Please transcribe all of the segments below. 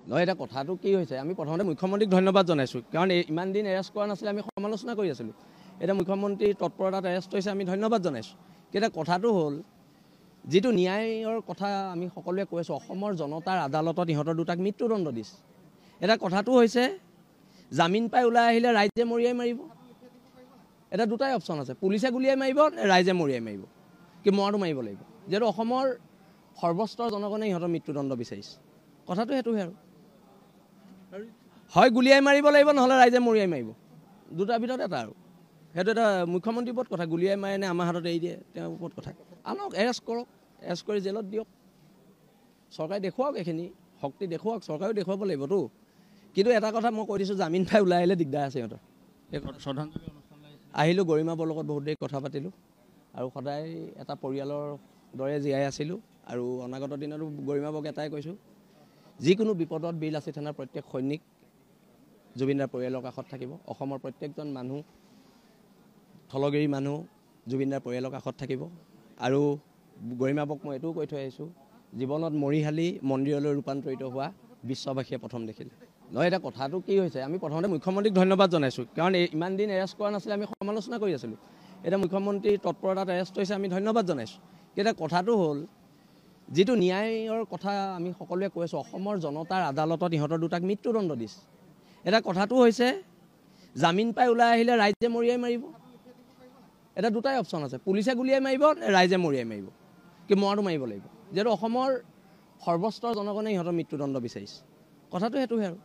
নহয় এটা কথাটো কি হৈছে আমি প্ৰথমতে মুখ্যমন্ত্ৰীক ধন্যবাদ জনাইছোঁ কাৰণ ইমান দিন এৰেষ্ট কৰা নাছিলে আমি সমালোচনা কৰি আছিলোঁ এটা মুখ্যমন্ত্ৰী তৎপৰতাত এৰেষ্ট হৈছে আমি ধন্যবাদ জনাইছোঁ কিন্তু কথাটো হ'ল যিটো ন্যায়ৰ কথা আমি সকলোৱে কৈ আছোঁ অসমৰ জনতাৰ আদালতত ইহঁতৰ দুটাক মৃত্যুদণ্ড দিছে এটা কথাটো হৈছে জামিন পাই ওলাই আহিলে ৰাইজে মৰিয়াই মাৰিব এটা দুটাই অপশ্যন আছে পুলিচে গুলিয়াই মাৰিব ৰাইজে মৰিয়াই মাৰিব কি মৰাটো মাৰিব লাগিব যিহেতু অসমৰ সৰ্বস্তৰ জনগণে ইহঁতৰ মৃত্যুদণ্ড বিচাৰিছে কথাটো সেইটোহে আৰু হয় গুলিয়াই মাৰিব লাগিব নহ'লে ৰাইজে মৰিয়াই মাৰিব দুটাৰ ভিতৰত এটা আৰু সেইটো এটা মুখ্যমন্ত্ৰীৰ ওপৰত কথা গুলিয়াই মাৰে নে আমাৰ হাতত এৰি দিয়ে তেওঁৰ ওপৰত কথা আনক এৰেষ্ট কৰক এৰেষ্ট কৰি জেলত দিয়ক চৰকাৰে দেখুৱাওক এইখিনি শক্তি দেখুৱাওক চৰকাৰেও দেখুৱাব লাগিবতো কিন্তু এটা কথা মই কৈ দিছোঁ জামিন পাই ওলাই আহিলে দিগদাৰ আছে সিহঁতৰ শ্ৰদ্ধাঞ্জলি অনুষ্ঠান আহিলোঁ গৰিমাবৰ লগত বহুত দেৰি কথা পাতিলোঁ আৰু সদায় এটা পৰিয়ালৰ দৰে জীয়াই আছিলোঁ আৰু অনাগত দিনতো গৰিমাবক এটাই কৈছোঁ যিকোনো বিপদত বীৰ লাচিত থানাৰ প্ৰত্যেক সৈনিক জুবিনদাৰ পৰিয়ালৰ কাষত থাকিব অসমৰ প্ৰত্যেকজন মানুহ থলগিৰি মানুহ জুবিনদাৰ পৰিয়ালৰ কাষত থাকিব আৰু গৰিমাবক মই এইটোও কৈ থৈ আহিছোঁ জীৱনত মৰিশালি মন্দিৰলৈ ৰূপান্তৰিত হোৱা বিশ্ববাসীয়ে প্ৰথম দেখিলে নহয় এটা কথাটো কি হৈছে আমি প্ৰথমতে মুখ্যমন্ত্ৰীক ধন্যবাদ জনাইছোঁ কাৰণ ইমান দিন এৰেষ্ট কৰা নাছিলে আমি সমালোচনা কৰি আছিলোঁ এটা মুখ্যমন্ত্ৰী তৎপৰতাত এৰেষ্ট হৈছে আমি ধন্যবাদ জনাইছোঁ কিন্তু কথাটো হ'ল যিটো ন্যায়ৰ কথা আমি সকলোৱে কৈ আছোঁ অসমৰ জনতাৰ আদালতত ইহঁতৰ দুটাক মৃত্যুদণ্ড দিছে এটা কথাটো হৈছে জামিন পাই ওলাই আহিলে ৰাইজে মৰিয়াই মাৰিব এটা দুটাই অপশ্যন আছে পুলিচে গুলিয়াই মাৰিব ৰাইজে মৰিয়াই মাৰিব কি মৰাটো মাৰিব লাগিব যিহেতু অসমৰ সৰ্বস্তৰ জনগণে ইহঁতৰ মৃত্যুদণ্ড বিচাৰিছে কথাটো সেইটোহে আৰু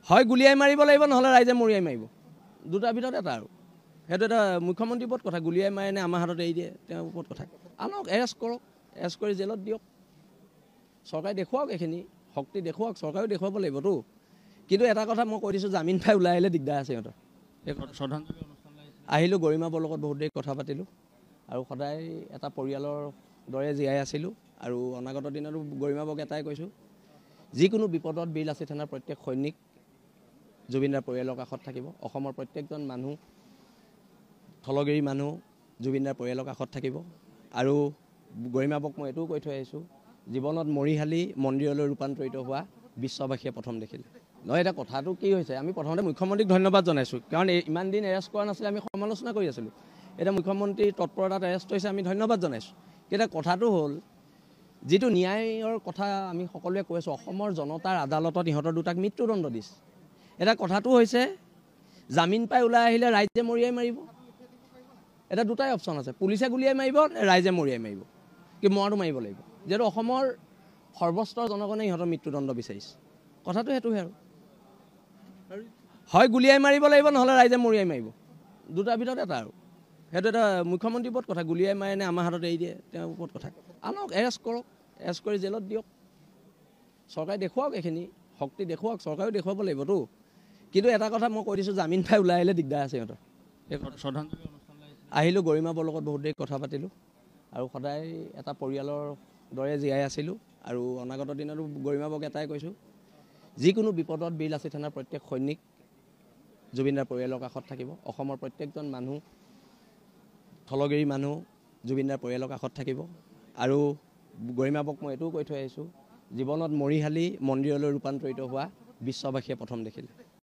হয় গুলিয়াই মাৰিব লাগিব নহ'লে ৰাইজে মৰিয়াই মাৰিব দুটাৰ ভিতৰত এটা আৰু সেইটো এটা মুখ্যমন্ত্ৰীৰ ওপৰত কথা গুলিয়াই মাৰে নে আমাৰ হাতত এৰি দিয়ে তেওঁৰ ওপৰত কথা আনক এৰেষ্ট কৰক এৰেষ্ট কৰি জেলত দিয়ক চৰকাৰে দেখুৱাওক এইখিনি শক্তি দেখুৱাওক চৰকাৰেও দেখুৱাব লাগিবতো কিন্তু এটা কথা মই কৈ দিছোঁ জামিন পাই ওলাই আহিলে দিগদাৰ আছে সিহঁতৰ শ্ৰদ্ধাঞ্জলি অনুষ্ঠান আহিলোঁ গৰিমাবৰ লগত বহুত দেৰি কথা পাতিলোঁ আৰু সদায় এটা পৰিয়ালৰ দৰে জীয়াই আছিলোঁ আৰু অনাগত দিনতো গৰিমাবক এটাই কৈছোঁ যিকোনো বিপদত বীৰ লাচিত থানাৰ প্ৰত্যেক সৈনিক জুবিনদাৰ পৰিয়ালৰ কাষত থাকিব অসমৰ প্ৰত্যেকজন মানুহ থলগিৰি মানুহ জুবিনদাৰ পৰিয়ালৰ কাষত থাকিব আৰু গৰিমাবক মই এইটোও কৈ থৈ আহিছোঁ জীৱনত মৰিশালি মন্দিৰলৈ ৰূপান্তৰিত হোৱা বিশ্ববাসীয়ে প্ৰথম দেখিলে নহয় এটা কথাটো কি হৈছে আমি প্ৰথমতে মুখ্যমন্ত্ৰীক ধন্যবাদ জনাইছোঁ কাৰণ ইমান দিন এৰেষ্ট কৰা নাছিলে আমি সমালোচনা কৰি আছিলোঁ এতিয়া মুখ্যমন্ত্ৰী তৎপৰতাত এৰেষ্ট হৈছে আমি ধন্যবাদ জনাইছোঁ কিন্তু কথাটো হ'ল যিটো ন্যায়ৰ কথা আমি সকলোৱে কৈ আছোঁ অসমৰ জনতাৰ আদালতত ইহঁতৰ দুটাক মৃত্যুদণ্ড দিছে এটা কথাটো হৈছে জামিন পাই ওলাই আহিলে ৰাইজে মৰিয়াই মাৰিব এটা দুটাই অপশ্যন আছে পুলিচে গুলিয়াই মাৰিব ৰাইজে মৰিয়াই মাৰিব কি মৰাটো মাৰিব লাগিব যিহেতু অসমৰ সৰ্বস্তৰ জনগণে ইহঁতৰ মৃত্যুদণ্ড বিচাৰিছে কথাটো সেইটোহে আৰু হয় গুলিয়াই মাৰিব লাগিব নহ'লে ৰাইজে মৰিয়াই মাৰিব দুটাৰ ভিতৰত এটা আৰু সেইটো এটা মুখ্যমন্ত্ৰীৰ ওপৰত কথা গুলিয়াই মাৰে নে আমাৰ হাতত এৰি দিয়ে তেওঁৰ ওপৰত কথা আনক এৰেষ্ট কৰক এৰেষ্ট কৰি জেলত দিয়ক চৰকাৰে দেখুৱাওক এইখিনি শক্তি দেখুৱাওক চৰকাৰেও দেখুৱাব লাগিবতো কিন্তু এটা কথা মই কৈ দিছোঁ জামিন পাই ওলাই আহিলে দিগদাৰ আছে সিহঁতৰ শ্ৰদ্ধাঞ্জলি অনুষ্ঠান আহিলোঁ গৰিমাবৰ লগত বহুত দেৰি কথা পাতিলোঁ আৰু সদায় এটা পৰিয়ালৰ দৰে জীয়াই আছিলোঁ আৰু অনাগত দিনতো গৰিমাবক এটাই কৈছোঁ যিকোনো বিপদত বীৰ লাচিত থানাৰ প্ৰত্যেক সৈনিক জুবিনদাৰ পৰিয়ালৰ কাষত থাকিব অসমৰ প্ৰত্যেকজন মানুহ থলগিৰি মানুহ জুবিনদাৰ পৰিয়ালৰ কাষত থাকিব আৰু গৰিমাবক মই এইটোও কৈ থৈ আহিছোঁ জীৱনত মৰিশালি মন্দিৰলৈ ৰূপান্তৰিত হোৱা বিশ্ববাসীয়ে প্ৰথম দেখিলে